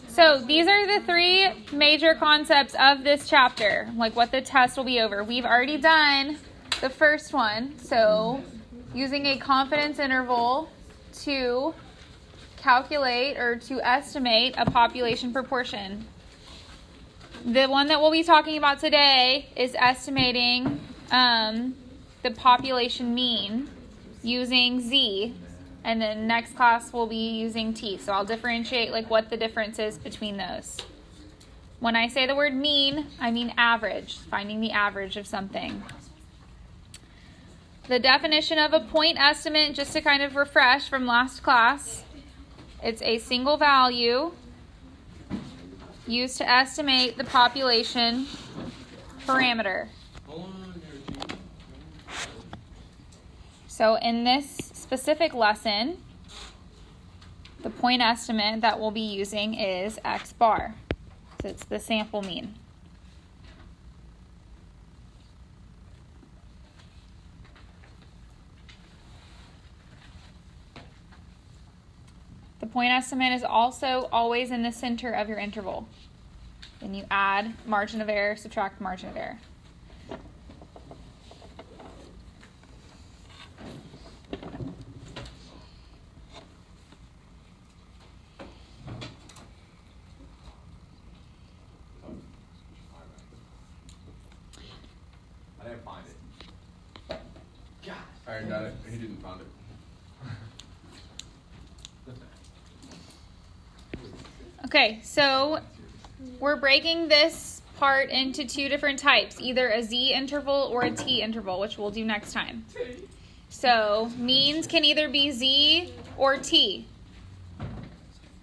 So these are the three major concepts of this chapter, like what the test will be over. We've already done the first one, so using a confidence interval to calculate or to estimate a population proportion. The one that we'll be talking about today is estimating the population mean using Z. And then next class we'll be using T. So I'll differentiate like what the difference is between those. When I say the word mean, I mean average, finding the average of something. The definition of a point estimate, just to kind of refresh from last class, it's a single value used to estimate the population parameter. So in this specific lesson, the point estimate that we'll be using is X bar. So it's the sample mean. The point estimate is also always in the center of your interval. Then you add margin of error, subtract margin of error. I didn't find it. I got it. He didn't find it. Okay, so we're breaking this part into two different types, either a Z interval or a T interval, which we'll do next time. So means can either be Z or T.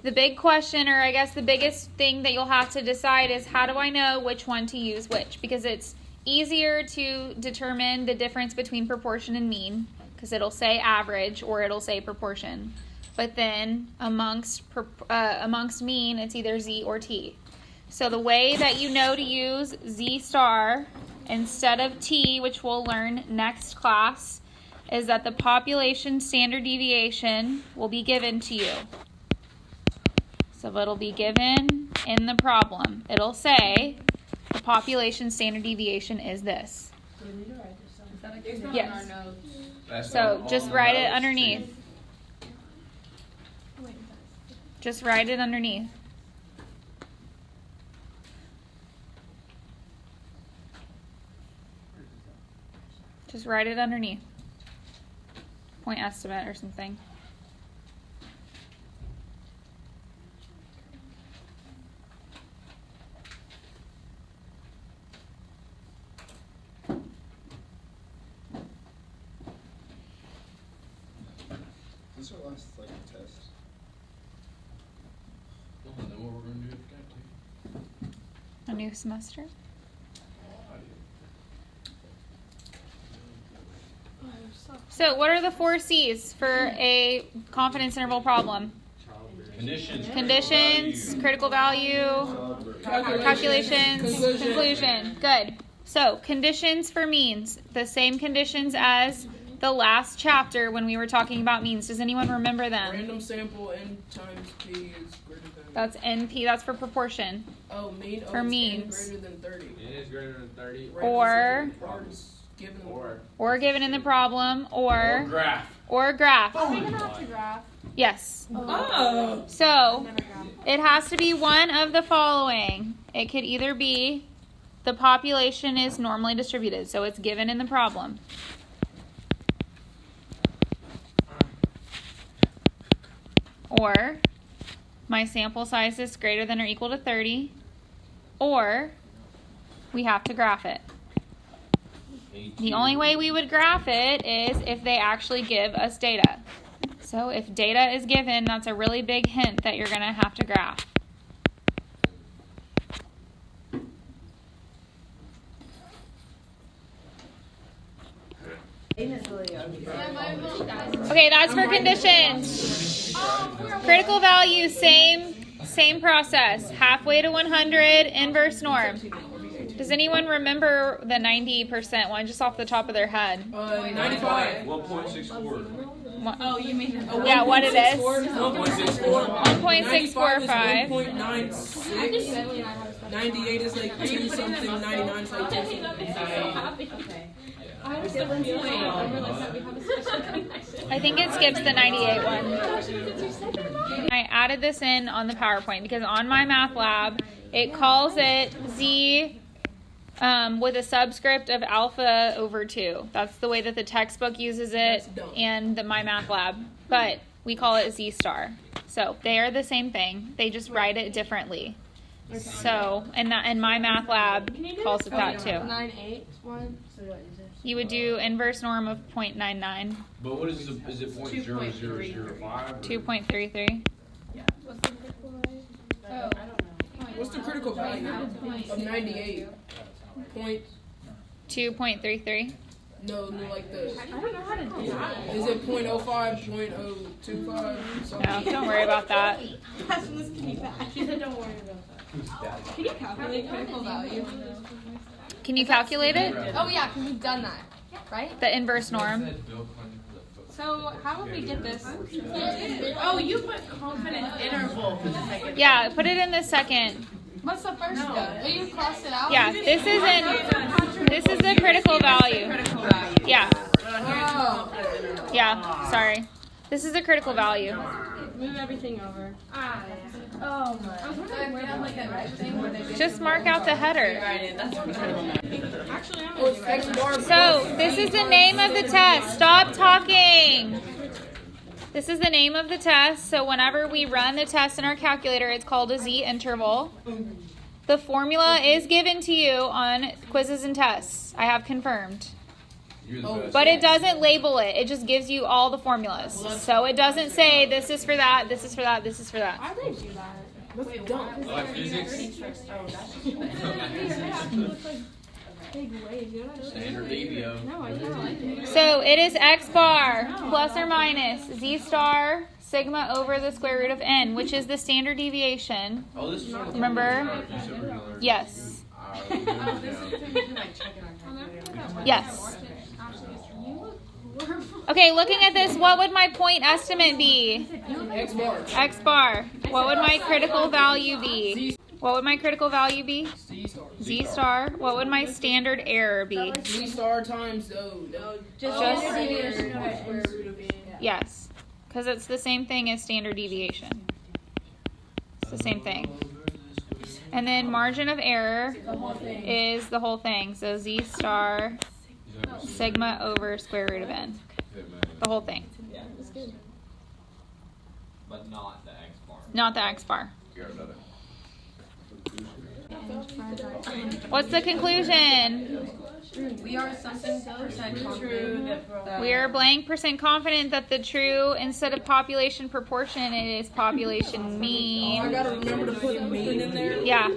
The big question, or I guess the biggest thing that you'll have to decide is how do I know which one to use which? Because it's easier to determine the difference between proportion and mean, because it'll say average or it'll say proportion. But then amongst mean, it's either Z or T. So the way that you know to use Z star instead of T, which we'll learn next class, is that the population standard deviation will be given to you. So it'll be given in the problem. It'll say the population standard deviation is this. Yes. So just write it underneath. Just write it underneath. Just write it underneath. Point estimate or something. This is our last test. Well, then what we're going to do if A new semester. So what are the 4 C's for a confidence interval problem? Conditions, critical value, calculations, conclusion. Good. So conditions for means, the same conditions as the last chapter when we were talking about means. Does anyone remember them? Random sample n times p is greater than. That's NP, that's for proportion. Oh, mean. For means. N greater than 30. N is greater than 30. Or given in the problem, or graph. Or graph. Are we gonna have to graph? Yes. Oh. So Never graph. it has to be one of the following. It could either be the population is normally distributed, so it's given in the problem. Or my sample size is greater than or equal to 30. Or we have to graph it. The only way we would graph it is if they actually give us data. So if data is given, that's a really big hint that you're going to have to graph. Okay, that's for conditions. Critical value, same process. Halfway to 100, inverse norm. Does anyone remember the 90% one just off the top of their head? 95. 1.64. Oh, you mean yeah, what it is. 1.64. 1.645. 1.96. 98 is like 2 something. 99 is like 2 something. I think it skips the 98 one. I added this in on the PowerPoint because on my math lab, it calls it Z with a subscript of alpha over 2. That's the way that the textbook uses it and my math lab. But we call it Z star. So they are the same thing. They just write it differently. So, and my math lab calls it that too. 981. You would do inverse norm of 0.99. But what is it? Is it 0.0005? 2.33. What's the critical value of 98? Point. 2.33. No, like the. I don't know how to do that. Is it 0.05, 0.025? No, don't worry about that. She said don't worry about that. Can you calculate critical value? Can you calculate it? Oh yeah, because we've done that, right? The inverse norm. So how would we get this? Oh, you put confidence interval for the second. Yeah, put it in the second. What's the first one? Will you cross it out? Yeah, this is the critical value. Yeah. Oh. Yeah, sorry. This is the critical value. Move everything over. Oh my. I was wondering where that like a red thing where they Just mark out the header. Actually, I'm Oh, it's X bar. So, this is the name of the test. Stop talking. This is the name of the test. So, whenever we run the test in our calculator, it's called a Z interval. The formula is given to you on quizzes and tests. I have confirmed. You're the best. But it doesn't label it. It just gives you all the formulas. So, it doesn't say this is for that, this is for that, this is for that. Why would they do that? That's dumb. Like physics. Big wave, you know what I mean? Standard DBO. No, I don't. So it is x bar plus or minus z star sigma over the square root of n, which is the standard deviation. Oh, this is for the Remember? Yes. Yes. Okay, looking at this, what would my point estimate be? X bar. X bar. What would my critical value be? What would my critical value be? Z star. Z star. What would my standard error be? Z star times O. Just deviation over square root of n. yes, because it's the same thing as standard deviation. It's the same thing. And then margin of error is the whole thing. So Z star sigma over square root of n. The whole thing. But not the X bar. Not the X bar. What's the conclusion? We are something percent confident that We are blank percent confident that the true, instead of population proportion, it is population I mean. gotta remember to put mean in there. Yeah.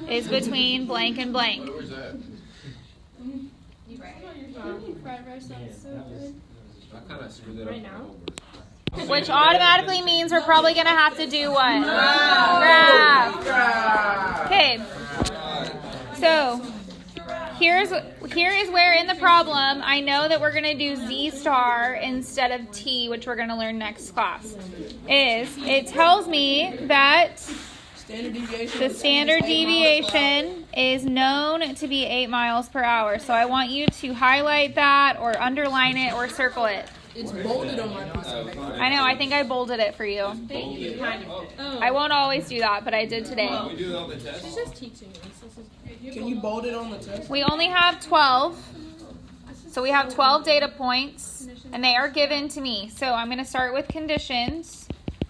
Is between blank and blank. Where's that? I kind of screwed that up. Right now? Which automatically means we're probably going to have to do what? Graph. Okay. So, here is where in the problem I know that we're going to do Z star instead of T, which we're going to learn next class. It tells me that Standard deviation. the standard deviation is known to be 8 miles per hour. So I want you to highlight that or underline it or circle it. It's bolded on my piece of paper. I know, I think I bolded it for you. I won't always do that, but I did today. We do it on the test. She's just teaching us. Can you bold it on the test? We only have 12. So we have 12 data points, and they are given to me. So I'm going to start with conditions.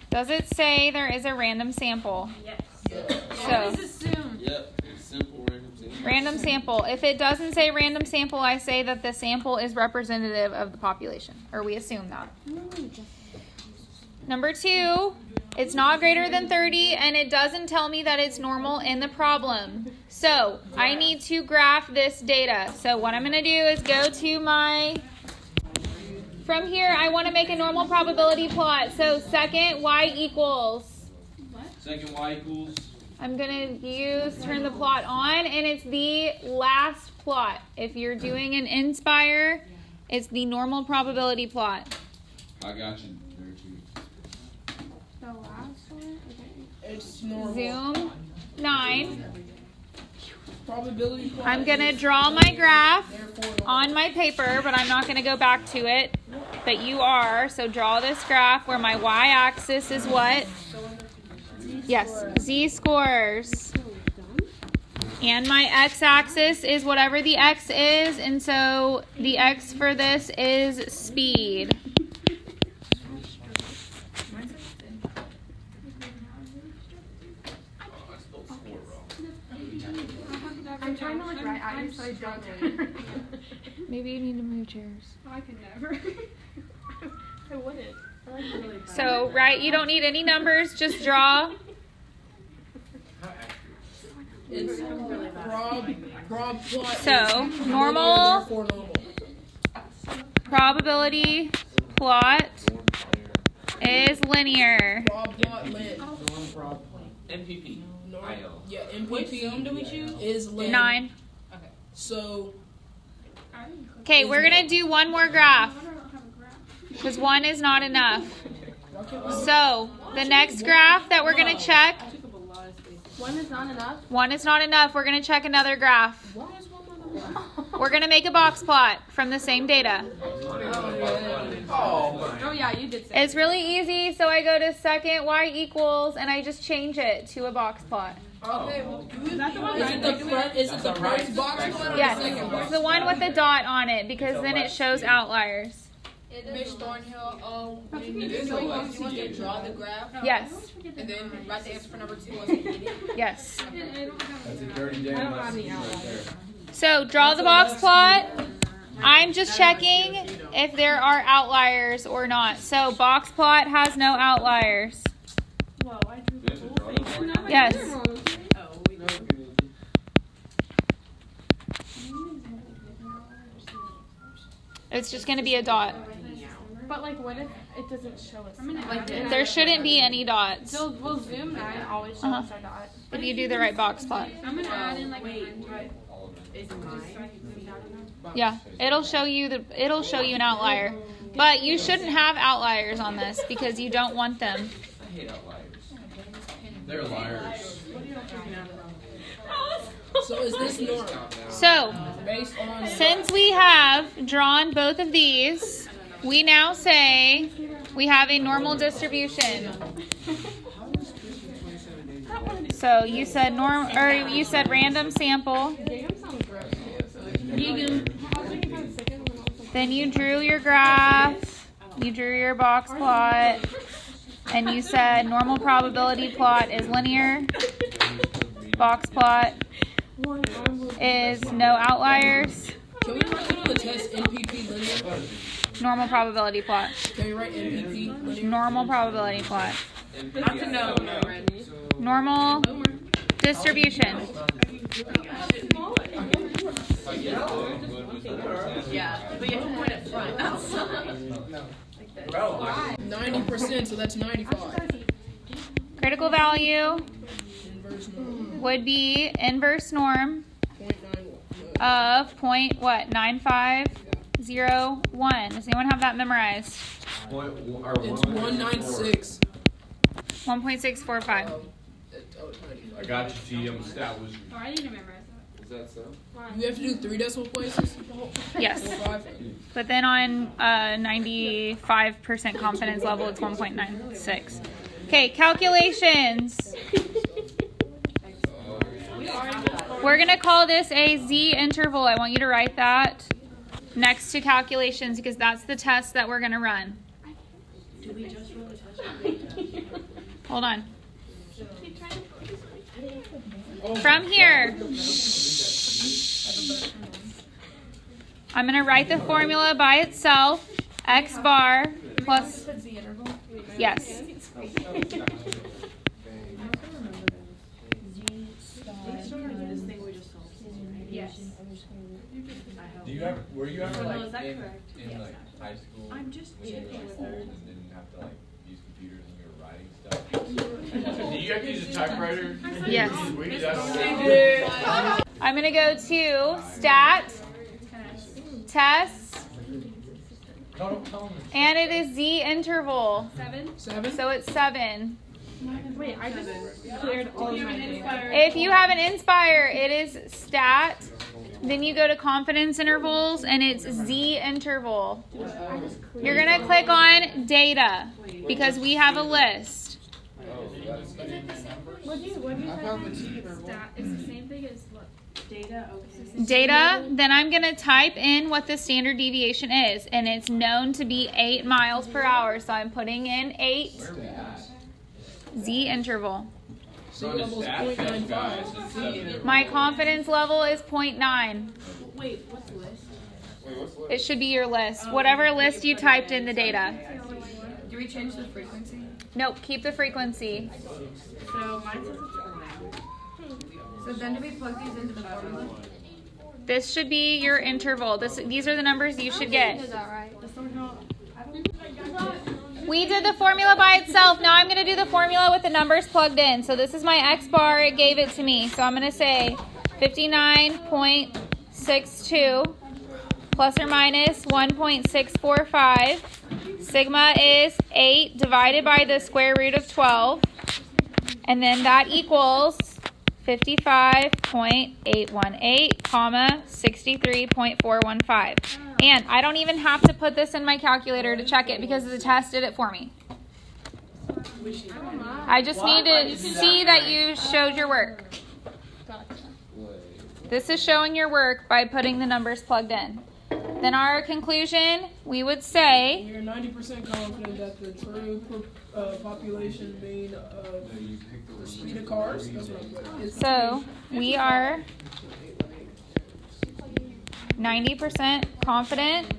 Does it say there is a random sample? Yes. So, Assume. Yep. It's simple random sample. random sample. If it doesn't say random sample, I say that the sample is representative of the population, or we assume that. Number 2, it's not greater than 30, and it doesn't tell me that it's normal in the problem. So I need to graph this data. So what I'm going to do is go to from here, I want to make a normal probability plot. So second y equals. Second y equals. I'm going to turn the plot on, and it's the last plot. If you're doing an Inspire, It's the normal probability plot. I got you there too. The last one? Okay. It's normal. Zoom 9. Probability. I'm going to draw my graph Therefore, normal. on my paper, but I'm not going to go back to it. But you are. So draw this graph where my y-axis is what? Yes, z-scores. And my x-axis is whatever the x is. And so the x for this is speed. I'm trying to like write at you so I don't. Maybe you need to move chairs. I can never. I wouldn't. I like really bad. So, right, you don't need any numbers, just draw. It's prob plot. So, is normal therefore normal. probability plot is linear. Prob plot lit. MPP. IO. Yeah, MPP do we choose? Is lit. 9. So Okay, we're going to do one more graph because 1 is not enough. So, the next graph that we're going to check, One is not enough. 1 is not enough. We're going to check another graph. We're going to make a box plot from the same data. Oh yeah, you did say. It's really easy, so I go to second y equals, and I just change it to a box plot. okay, Is that the one? is it the front? Is it the first box plot or Yes, the second it's box? the one with the dot on it, because then it shows outliers. Miss Thornhill, when you want to draw the graph Yes, and then write the answer for number 2 on the yes. That's a dirty damn message right there. So draw the box plot. I'm just checking if there are outliers or not. So box plot has no outliers. Whoa, I drew the whole thing. Yes. It's just going to be a dot. But like, what if it doesn't show us? Like, There shouldn't be any dots Will Zoom 9 always show us our dot? if you do the right box plot. I'm gonna add in like Yeah, it'll show you an outlier. But you shouldn't have outliers on this because you don't want them. I hate outliers. They're liars. So is this normal? So, Based on since we have drawn both of these, we now say we have a normal distribution. So you said you said random sample. Then you drew your graph, you drew your box plot, and you said normal probability plot is linear. Box plot is no outliers. Can we write on the test NPP linear? Normal probability plot. Can we write NPP linear? Normal probability plot. Not to know already. Normal distribution. Yeah, but you have to point it front, not side. 90%, so that's 95. Critical value Inverse norm. would be inverse norm 0.91. of point what? 9501. Does anyone have that memorized? It's 196. 1.645. I got you, T. I'm a stat wizard. Oh, I need to memorize that. Is that so? You have to do 3 decimal places? Yes. Or 5? But then on 95% confidence level, it's 1.96. Okay, calculations. We're going to call this a Z interval. I want you to write that next to calculations because that's the test that we're going to run. Hold on. From here, I'm going to write the formula by itself. X bar plus, yes. Do you ever, were you ever like is that in correct? like high school? I'm just when you were checking like with her. old and didn't have to like use computers and you were writing stuff? Do you have to use a typewriter? Yes. We do that. I'm going to go to stat, tests, No, don't tell them. And it is Z interval. 7. 7? So it's 7. Wait, I just cleared all of my data. If you have an Inspire, it is stat. Then you go to confidence intervals and it's Z interval. You're going to click on data because we have a list. What do you Stat. It's the same thing as what? Data. Okay. Data, then I'm going to type in what the standard deviation is, and it's known to be 8 miles per hour. So I'm putting in 8 Z interval. C level's 0.95. My confidence level is 0.9. Wait, what's the list? It should be your list. Whatever list you typed in the data. Do we change the frequency? Nope, keep the frequency. So mine says it's 4. So then do we plug these into the formula? This should be your interval. These are the numbers you should get. We did the formula by itself. Now I'm going to do the formula with the numbers plugged in. So this is my X bar. It gave it to me. So I'm going to say 59.62 plus or minus 1.645. Sigma is 8 divided by the square root of 12. And then that equals 55.818, comma, 63.415. And I don't even have to put this in my calculator to check it because the test did it for me. I just need to see that you showed your work. This is showing your work by putting the numbers plugged in. Then our conclusion, we would say... You're 90% confident that the true population mean of the speed of cars. That's what I'm putting. Is So we are 90% confident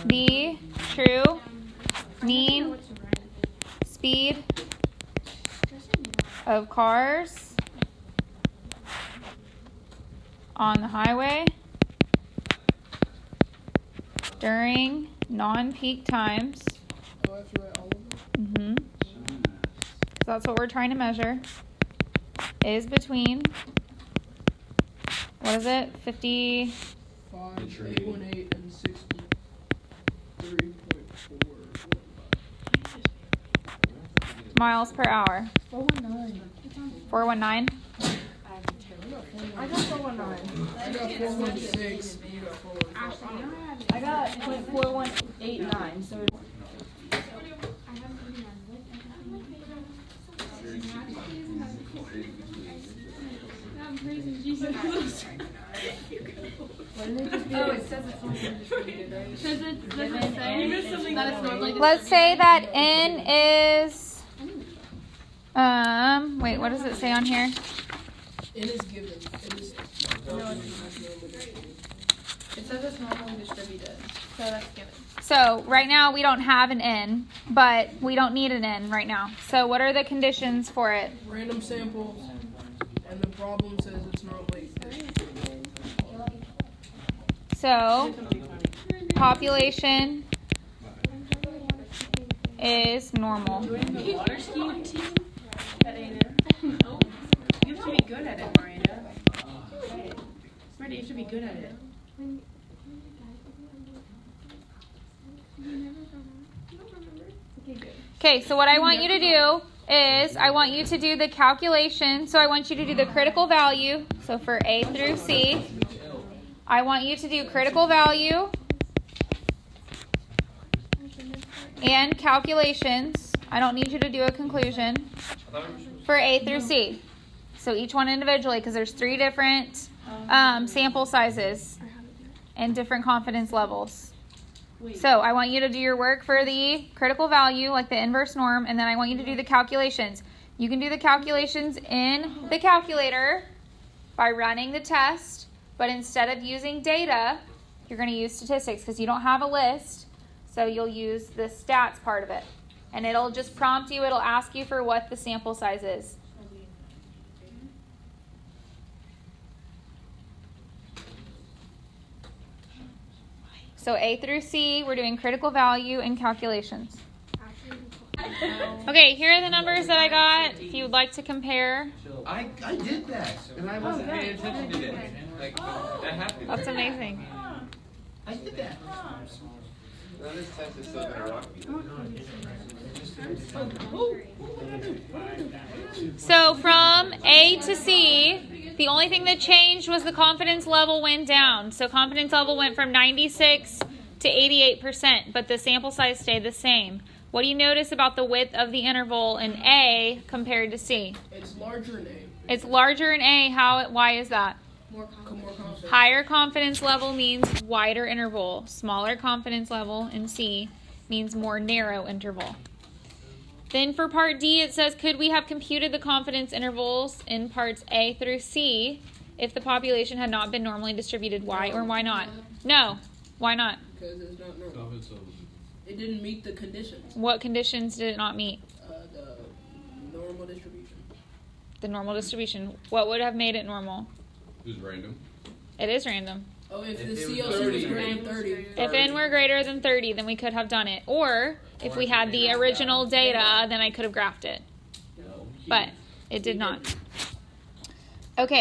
the true mean speed of cars on the highway during non-peak times. Oh, I have to write all of them? That's what we're trying to measure. Is between, what is it, 50, 5, 818, and 63.4. miles per hour. 419. 419? I got 419. I got 416. You got 416. I got .4189, so Oh, it says it's normally distributed, right? Does it say that it's normally Let's say that N is, wait, what does it say on here? It is given. It is. it says it's normally distributed. So that's given. So right now we don't have an N, but we don't need an N right now. So what are the conditions for it? Random samples, and the problem says it's not late. So population is normal. Water skiing team? That ain't it. No. You have to be good at it, Miranda. Miranda, you should be good at it. Okay, so what I want you to do is I want you to do the calculation. So I want you to do the critical value. So for A through C, I want you to do critical value and calculations. I don't need you to do a conclusion for A through C. So each one individually, because there's 3 different sample sizes and different confidence levels. So I want you to do your work for the critical value, like the inverse norm, and then I want you to do the calculations. You can do the calculations in the calculator by running the test, but instead of using data, you're going to use statistics because you don't have a list, so you'll use the stats part of it. And it'll just prompt you, it'll ask you for what the sample size is. So A through C, we're doing critical value and calculations. Okay, here are the numbers that I got if you would like to compare. I did that, and I wasn't paying attention to it. Like, that happened. That's amazing. I did that. No, this test is still gonna rock you. So from A to C, the only thing that changed was the confidence level went down. So confidence level went from 96 to 88%, but the sample size stayed the same. What do you notice about the width of the interval in A compared to C? It's larger in A. It's larger in A. Why is that? More confident. Higher confidence level means wider interval. Smaller confidence level in C means more narrow interval. Then for part D, it says, could we have computed the confidence intervals in parts A through C if the population had not been normally distributed? Why or why not? No. Why not? Because it's not normal. It didn't meet the conditions. What conditions did it not meet? The normal distribution. The normal distribution. What would have made it normal? It was random. It is random. Oh, if the If it was CLC was 30. greater than 30. If n were greater than 30, then we could have done it. Or if we had the original data, then I could have graphed it. But it did not. Okay.